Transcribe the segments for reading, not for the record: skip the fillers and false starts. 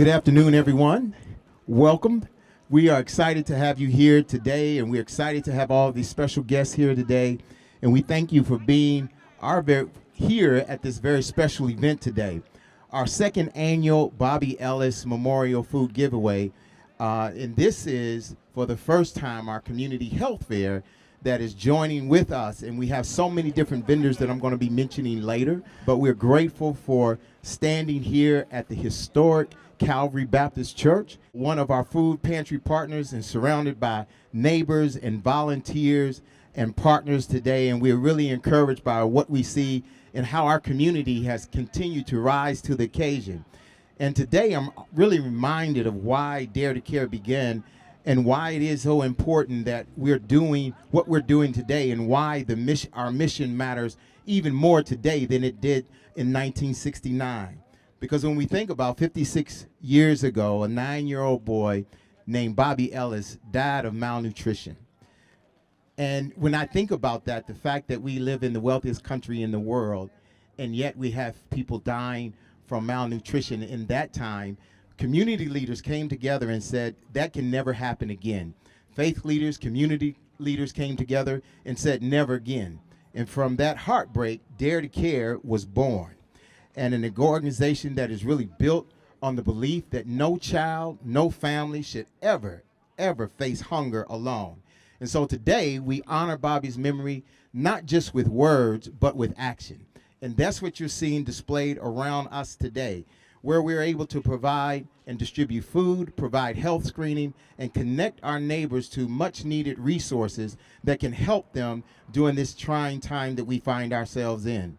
Good afternoon, everyone. Welcome. We are excited to have you here today, and we're excited to have all these special guests here today. And we thank you for being here at this very special event today. Our second annual Bobby Ellis Memorial Food Giveaway. And this is, for the first time, our community health fair that is joining with us. And we have so many different vendors that I'm going to be mentioning later. But we're grateful for standing here at the historic Calvary Baptist Church, one of our food pantry partners, and surrounded by neighbors and volunteers and partners today. And we're really encouraged by what we see and how our community has continued to rise to the occasion. And today I'm really reminded of why Dare to Care began and why it is so important that we're doing what we're doing today, and why our mission matters even more today than it did in 1969. Because when we think about 56 years ago, a 9-year-old boy named Bobby Ellis died of malnutrition. And when I think about that, the fact that we live in the wealthiest country in the world, and yet we have people dying from malnutrition in that time, community leaders came together and said, that can never happen again. Faith leaders, community leaders came together and said, never again. And from that heartbreak, Dare to Care was born. And an organization that is really built on the belief that no child, no family should ever face hunger alone. And so today we honor Bobby's memory, not just with words, but with action. And that's what you're seeing displayed around us today, where we're able to provide and distribute food, provide health screening, and connect our neighbors to much needed resources that can help them during this trying time that we find ourselves in.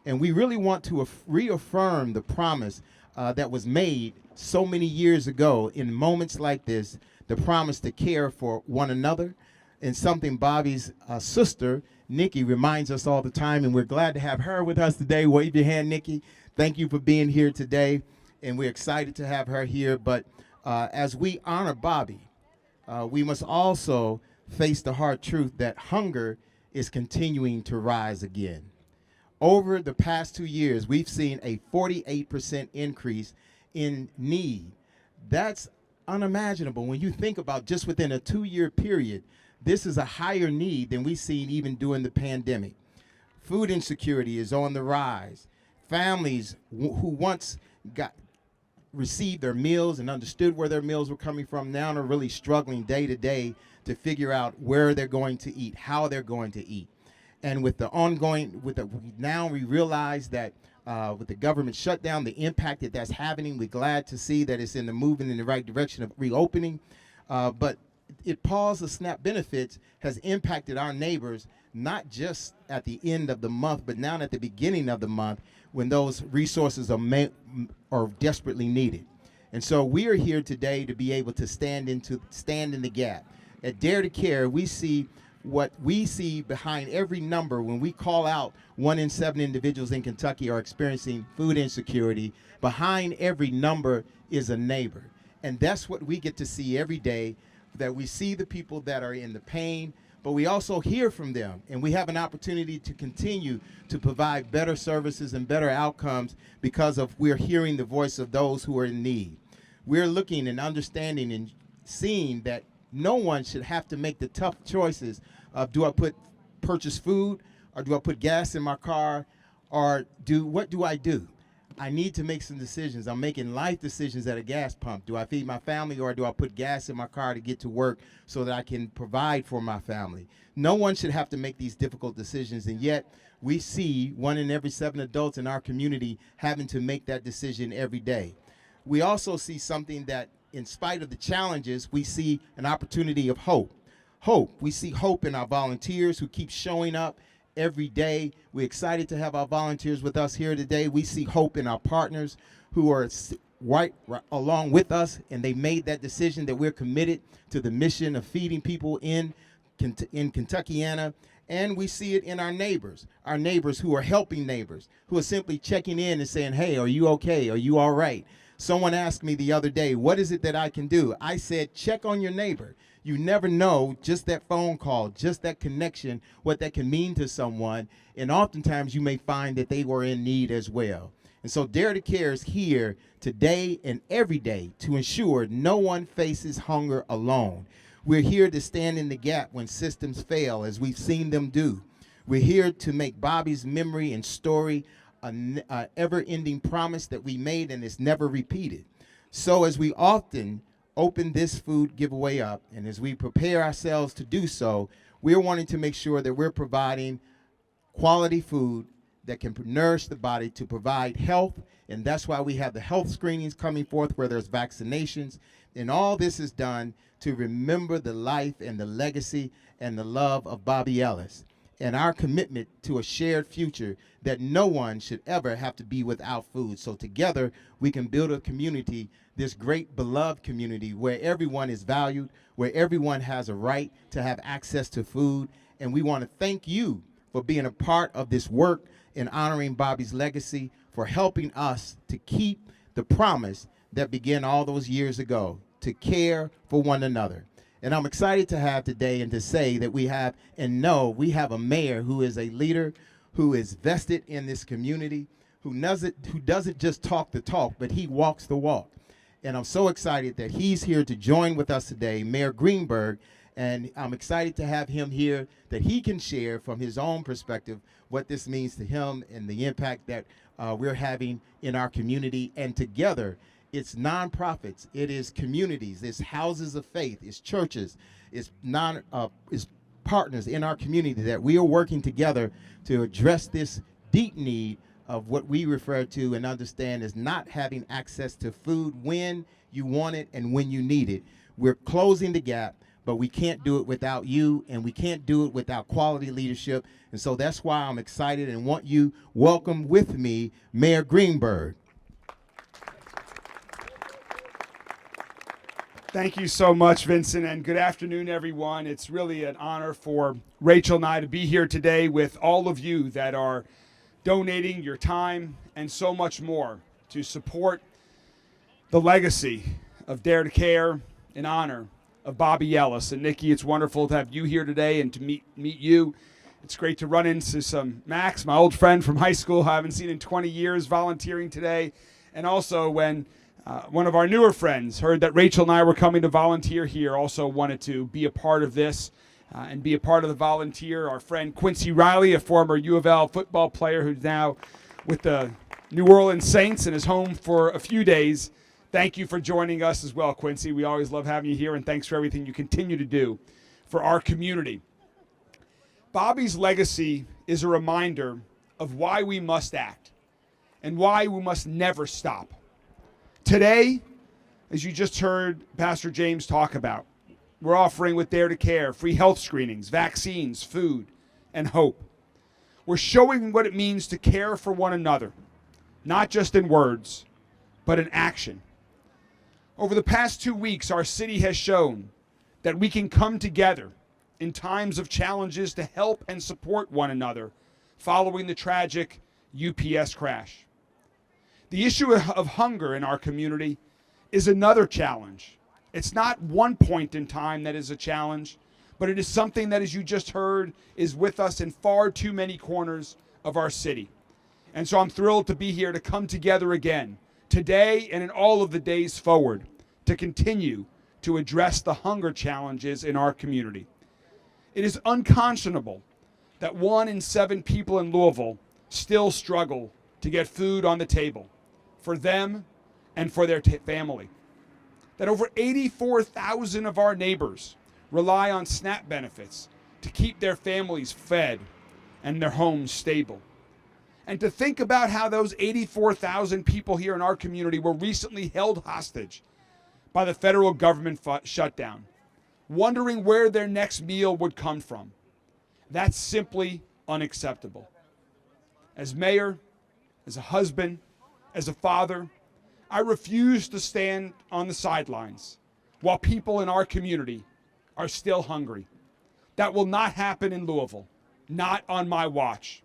And we really want to reaffirm the promise that was made so many years ago in moments like this, the promise to care for one another, and something Bobby's sister, Nikki, reminds us all the time, and we're glad to have her with us today. Wave your hand, Nikki. Thank you for being here today, and we're excited to have her here. But as we honor Bobby, we must also face the hard truth that hunger is continuing to rise again. Over the past 2 years, we've seen a 48% increase in need. That's unimaginable. When you think about just within a 2-year period, this is a higher need than we've seen even during the pandemic. Food insecurity is on the rise. Families who once received their meals and understood where their meals were coming from now are really struggling day to day to figure out where they're going to eat, how they're going to eat. And with the ongoing, now we realize that with the government shutdown, the impact that that's having, we're glad to see that it's moving in the right direction of reopening. But it paused the SNAP benefits has impacted our neighbors, not just at the end of the month, but now at the beginning of the month when those resources are desperately needed. And so we are here today to be able to stand in the gap. At Dare to Care, we see what we see behind every number when we call out 1 in 7 individuals in Kentucky are experiencing food insecurity. Behind every number is a neighbor. And that's what we get to see every day, that we see the people that are in the pain, but we also hear from them. And we have an opportunity to continue to provide better services and better outcomes because we're hearing the voice of those who are in need. We're looking and understanding and seeing that no one should have to make the tough choices of, do I purchase food, or do I put gas in my car, or what do I do? I need to make some decisions. I'm making life decisions at a gas pump. Do I feed my family, or do I put gas in my car to get to work so that I can provide for my family? No one should have to make these difficult decisions, and yet we see 1 in every 7 adults in our community having to make that decision every day. We also see something that, in spite of the challenges, we see an opportunity of hope. Hope. We see hope in our volunteers who keep showing up every day. We're excited to have our volunteers with us here today. We see hope in our partners who are right along with us, and they made that decision that we're committed to the mission of feeding people in Kentuckiana. And we see it in our neighbors who are helping neighbors, who are simply checking in and saying, hey, are you okay? Are you all right? Someone asked me the other day, what is it that I can do? I said, check on your neighbor. You never know, just that phone call, just that connection, what that can mean to someone. And oftentimes you may find that they were in need as well. And so Dare to Care is here today and every day to ensure no one faces hunger alone. We're here to stand in the gap when systems fail, as we've seen them do. We're here to make Bobby's memory and story an ever-ending promise that we made and is never repeated. So as we often open this food giveaway up, and as we prepare ourselves to do so, we're wanting to make sure that we're providing quality food that can nourish the body to provide health, and that's why we have the health screenings coming forth where there's vaccinations, and all this is done to remember the life and the legacy and the love of Bobby Ellis and our commitment to a shared future that no one should ever have to be without food. So together we can build a community, this great beloved community where everyone is valued, where everyone has a right to have access to food. And we want to thank you for being a part of this work in honoring Bobby's legacy, for helping us to keep the promise that began all those years ago, to care for one another. And I'm excited to have today and to say that we have and know we have a mayor who is a leader, who is vested in this community, who doesn't just talk the talk, but he walks the walk. And I'm so excited that he's here to join with us today, Mayor Greenberg. And I'm excited to have him here that he can share from his own perspective what this means to him and the impact that we're having in our community. And together, it's nonprofits, it is communities, it's houses of faith, it's churches, it's partners in our community that we are working together to address this deep need of what we refer to and understand as not having access to food when you want it and when you need it. We're closing the gap, but we can't do it without you, and we can't do it without quality leadership. And so that's why I'm excited and want you welcome with me, Mayor Greenberg. Thank you so much, Vincent, and good afternoon, everyone. It's really an honor for Rachel and I to be here today with all of you that are donating your time and so much more to support the legacy of Dare to Care in honor of Bobby Ellis. And Nikki, it's wonderful to have you here today and to meet you. It's great to run into some Max, my old friend from high school, who I haven't seen in 20 years, volunteering today. And also when one of our newer friends heard that Rachel and I were coming to volunteer here, also wanted to be a part of this and be a part of the volunteer. Our friend Quincy Riley, a former U of L football player who's now with the New Orleans Saints and is home for a few days. Thank you for joining us as well, Quincy. We always love having you here, and thanks for everything you continue to do for our community. Bobby's legacy is a reminder of why we must act and why we must never stop. Today, as you just heard Pastor James talk about, we're offering with Dare to Care free health screenings, vaccines, food, and hope. We're showing what it means to care for one another, not just in words, but in action. Over the past 2 weeks, our city has shown that we can come together in times of challenges to help and support one another following the tragic UPS crash. The issue of hunger in our community is another challenge. It's not one point in time that is a challenge, but it is something that, as you just heard, is with us in far too many corners of our city. And so I'm thrilled to be here to come together again, today and in all of the days forward, to continue to address the hunger challenges in our community. It is unconscionable that 1 in 7 people in Louisville still struggle to get food on the table for them and for their family. That over 84,000 of our neighbors rely on SNAP benefits to keep their families fed and their homes stable. And to think about how those 84,000 people here in our community were recently held hostage by the federal government shutdown, wondering where their next meal would come from. That's simply unacceptable. As mayor, as a husband, as a father, I refuse to stand on the sidelines while people in our community are still hungry. That will not happen in Louisville, not on my watch.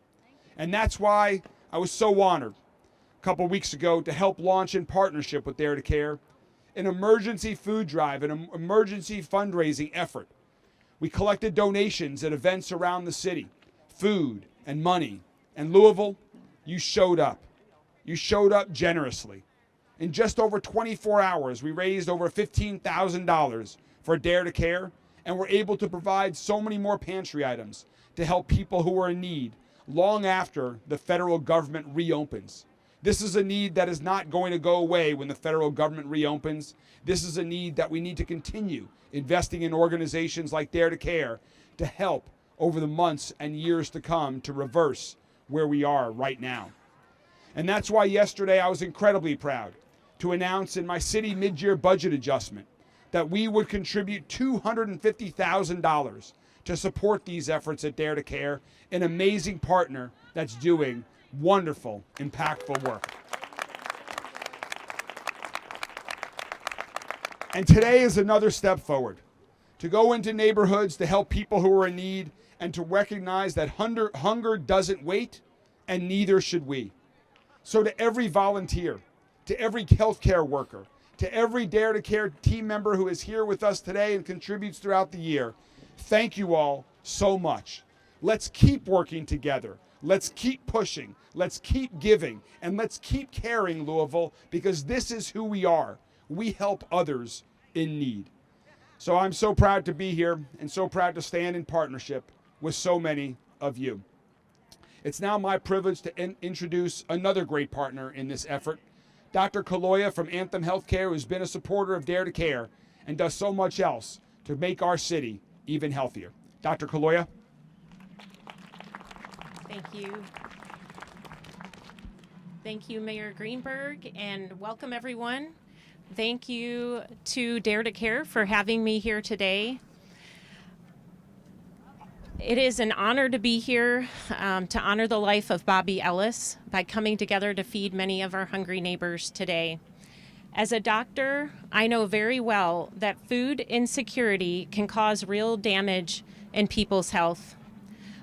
And that's why I was so honored a couple weeks ago to help launch in partnership with Dare to Care an emergency food drive, an emergency fundraising effort. We collected donations at events around the city, food and money. And Louisville, you showed up. You showed up generously. In just over 24 hours, we raised over $15,000 for Dare to Care, and we're able to provide so many more pantry items to help people who are in need long after the federal government reopens. This is a need that is not going to go away when the federal government reopens. This is a need that we need to continue investing in organizations like Dare to Care to help over the months and years to come to reverse where we are right now. And that's why yesterday I was incredibly proud to announce in my city mid-year budget adjustment that we would contribute $250,000 to support these efforts at Dare to Care, an amazing partner that's doing wonderful, impactful work. And today is another step forward, to go into neighborhoods to help people who are in need and to recognize that hunger doesn't wait, and neither should we. So to every volunteer, to every healthcare worker, to every Dare to Care team member who is here with us today and contributes throughout the year, thank you all so much. Let's keep working together. Let's keep pushing. Let's keep giving. And let's keep caring, Louisville, because this is who we are. We help others in need. So I'm so proud to be here and so proud to stand in partnership with so many of you. It's now my privilege to introduce another great partner in this effort, Dr. Kaloya from Anthem Healthcare, who's been a supporter of Dare to Care and does so much else to make our city even healthier. Dr. Kaloya. Thank you. Thank you, Mayor Greenberg, and welcome everyone. Thank you to Dare to Care for having me here today. It is an honor to be here to honor the life of Bobby Ellis by coming together to feed many of our hungry neighbors today. As a doctor, I know very well that food insecurity can cause real damage in people's health.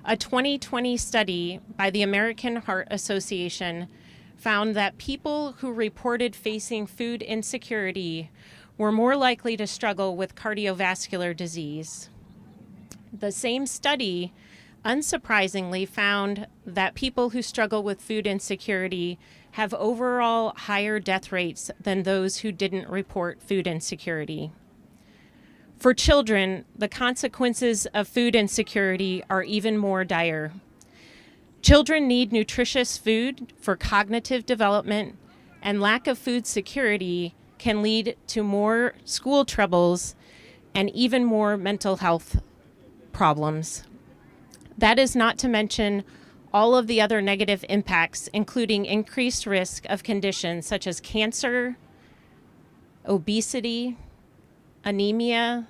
A 2020 study by the American Heart Association found that people who reported facing food insecurity were more likely to struggle with cardiovascular disease. The same study, unsurprisingly, found that people who struggle with food insecurity have overall higher death rates than those who didn't report food insecurity. For children, the consequences of food insecurity are even more dire. Children need nutritious food for cognitive development, and lack of food security can lead to more school troubles and even more mental health problems. That is not to mention all of the other negative impacts, including increased risk of conditions such as cancer, obesity, anemia,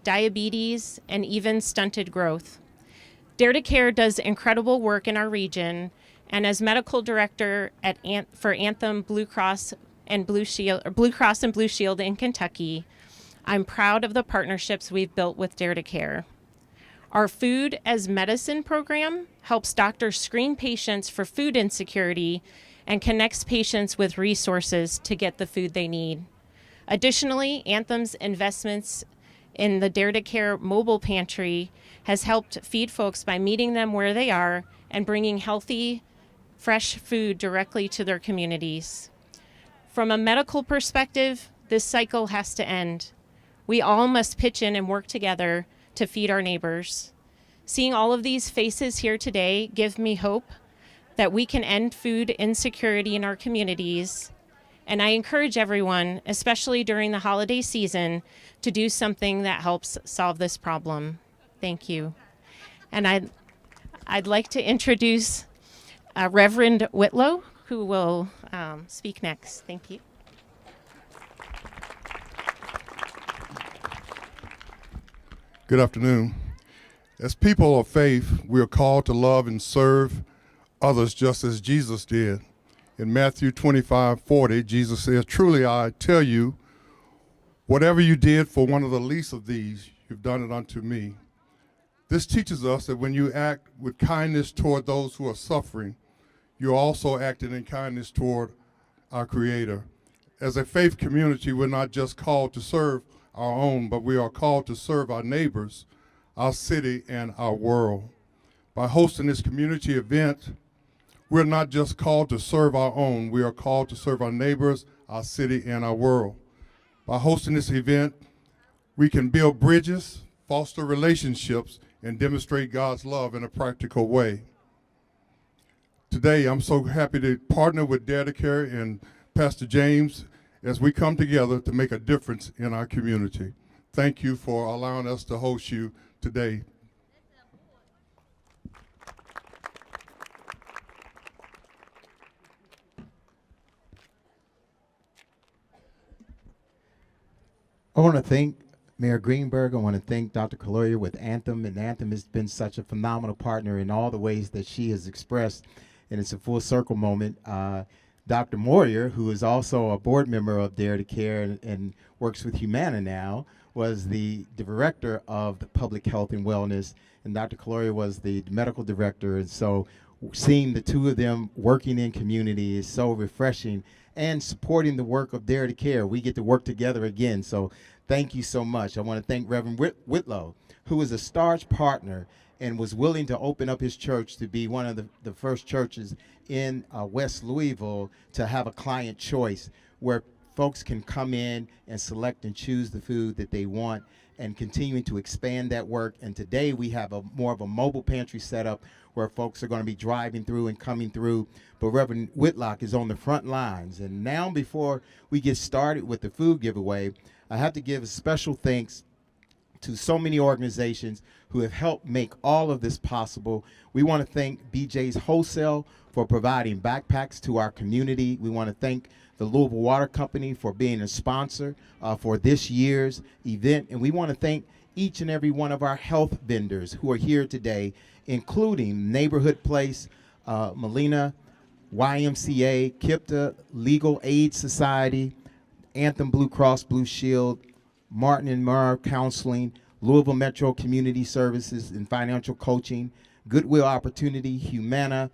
diabetes, and even stunted growth. Dare to Care does incredible work in our region, and as medical director for Anthem Blue Cross and Blue Shield in Kentucky, I'm proud of the partnerships we've built with Dare to Care. Our Food as Medicine program helps doctors screen patients for food insecurity and connects patients with resources to get the food they need. Additionally, Anthem's investments in the Dare to Care mobile pantry has helped feed folks by meeting them where they are and bringing healthy, fresh food directly to their communities. From a medical perspective, this cycle has to end. We all must pitch in and work together to feed our neighbors. Seeing all of these faces here today give me hope that we can end food insecurity in our communities. And I encourage everyone, especially during the holiday season, to do something that helps solve this problem. Thank you. And I'd like to introduce Reverend Whitlow, who will speak next. Thank you. Good afternoon. As people of faith, we are called to love and serve others just as Jesus did. In Matthew 25:40, Jesus says, "Truly I tell you, whatever you did for one of the least of these, you've done it unto me." This teaches us that when you act with kindness toward those who are suffering, you're also acting in kindness toward our Creator. As a faith community, we're not just called to serve our own, but we are called to serve our neighbors, our city, and our world. By hosting this community event, We're not just called to serve our own, we are called to serve our neighbors, our city, and our world. By hosting this event, we can build bridges, foster relationships, and demonstrate God's love in a practical way. Today, I'm so happy to partner with Dare to Care and Pastor James as we come together to make a difference in our community. Thank you for allowing us to host you today. I want to thank Mayor Greenberg. I want to thank Dr. Caloria with Anthem, and Anthem has been such a phenomenal partner in all the ways that she has expressed, and it's a full circle moment. Dr. Moyer, who is also a board member of Dare to Care and works with Humana now, was the director of the public health and wellness, and Dr. Caloria was the medical director. And so seeing the two of them working in community is so refreshing, and supporting the work of Dare to Care. We get to work together again. So thank you so much. I want to thank Reverend Whitlow, who is a staunch partner and was willing to open up his church to be one of the first churches in West Louisville to have a client choice where folks can come in and select and choose the food that they want, and continuing to expand that work. And today we have more of a mobile pantry setup where folks are going to be driving through and coming through. But Reverend Whitlock is on the front lines. And now, before we get started with the food giveaway, I have to give a special thanks to so many organizations who have helped make all of this possible. We want to thank BJ's Wholesale for providing backpacks to our community. We want to thank the Louisville Water Company for being a sponsor for this year's event. And we want to thank each and every one of our health vendors who are here today, including Neighborhood Place, Molina, YMCA, KIPTA, Legal Aid Society, Anthem Blue Cross Blue Shield, Martin and Murr Counseling, Louisville Metro Community Services and Financial Coaching, Goodwill Opportunity, Humana,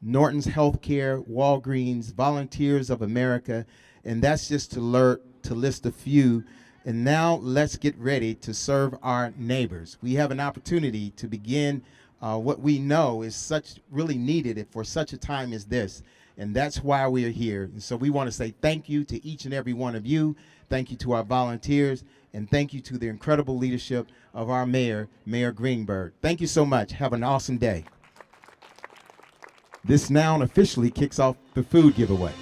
Norton's Healthcare, Walgreens, Volunteers of America, and that's just to list a few. And now let's get ready to serve our neighbors. We have an opportunity to begin what we know is really needed for such a time as this, and that's why we are here. And so we want to say thank you to each and every one of you. Thank you to our volunteers, and thank you to the incredible leadership of our mayor, Mayor Greenberg. Thank you so much. Have an awesome day. This now officially kicks off the food giveaway.